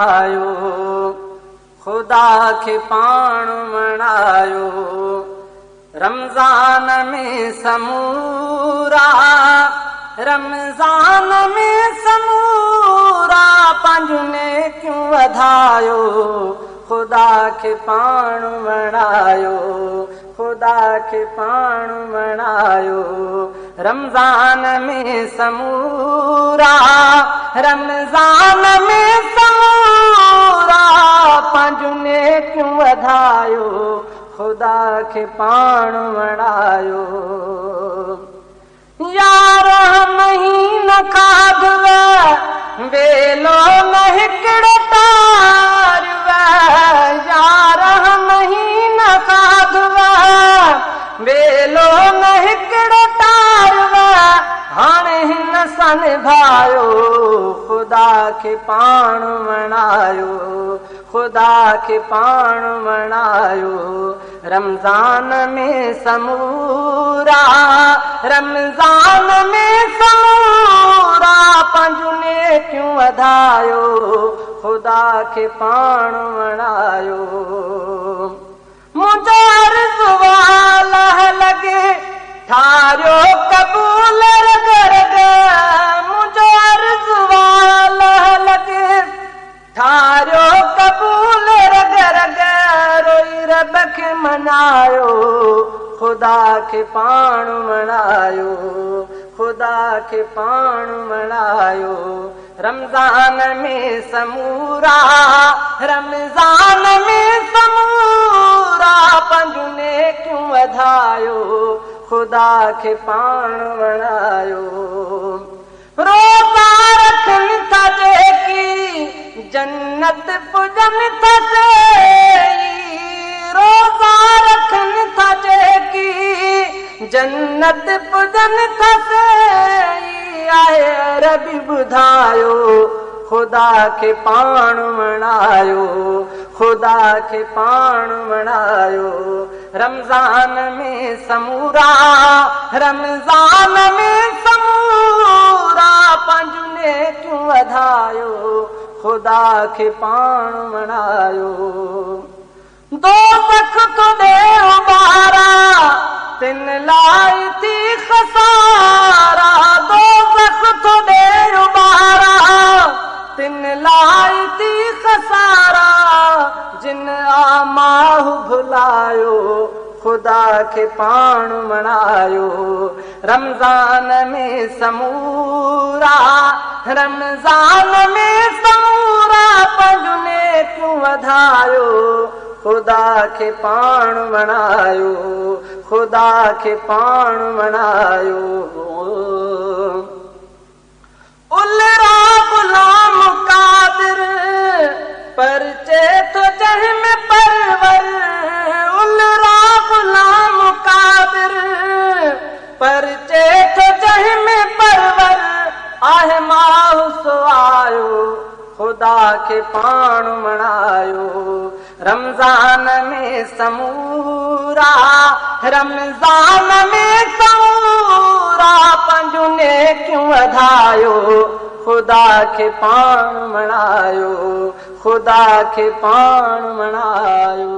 मनायो, खुदा खे पाण मनायो। रमज़ान में समूरा, रमज़ान में समूरा पंहिंजूं नेकियूं वधायो, खुदा खे पाण मनायो, खुदा खे पाण मनायो। रमज़ान में समूरा, रमज़ान में समूरा पंहिंजूं नेकियूं वधायो, खुदा खे पाण मनायो। यारहं महीना खाधव वेलो न हिकिड़ो तारव, 11 महीना खाधव वेलो न हिकिड़ो तारव, हाणे हिन सां निभायो, खुदा खे पाण मनायो, खुदा खे पाण मनायो। रमज़ान में समूरा, रमज़ान में समूरा पंहिंजूं नेकियूं वधायो, खुदा खे पाण मनायो। मुंहिंजो अर्ज़ु वाला लॻे ठारियो क़बूल रग रग, मुंहिंजो अर्ज़ु वाला लॻे ठारियो क़बूल रग रग, रोई रब खे मनायो, खुदा खे पाण मनायो, खुदा खे पाण मनायो। रमज़ान में समूरा, रमज़ान में समूरा पंहिंजूं नेकियूं वधायो, खुदा खे पाण मनायो। रोज़ा रखनि था जेकी जन्नत पुॼनि था सेई, रोज़ा रखनि था जेकी जन्नत पुॼनि था सेई, आहे अरबी ॿुधायो, खुदा खे पाण मनायो, खुदा खे पाण मनायो। रमज़ान में समूरा, रमज़ान में समूरा पंहिंजूं नेकियूं वधायो, खुदा खे पाण मनायो। दोज़ख तो ॾे उॿारा, तिन लाइ थी ख़सारा, दोज़ख तो ॾे उॿारा, तिन लाइ थी ख़सारा, जिन आमाहु भुलायो, खुदा खे पाण मनायो। रमज़ान में समूरा, रमज़ान में समूरा पंहिंजूं नेकियूं वधायो, खुदा खे पाण मनायो, खुदा खे पाण मनायो। उलरा गुलाम कादिर परचे तो जहम परवर, उलरा गुलाम कादिर परचे तो जहम परवर, आहे माहु सुआयो, खुदा खे पाण मनायो। रमज़ान में समूरा, रमज़ान में समूरा पंहिंजूं नेकियूं वधायो, खुदा खे पाण मनायो, खुदा खे पाण मनायो।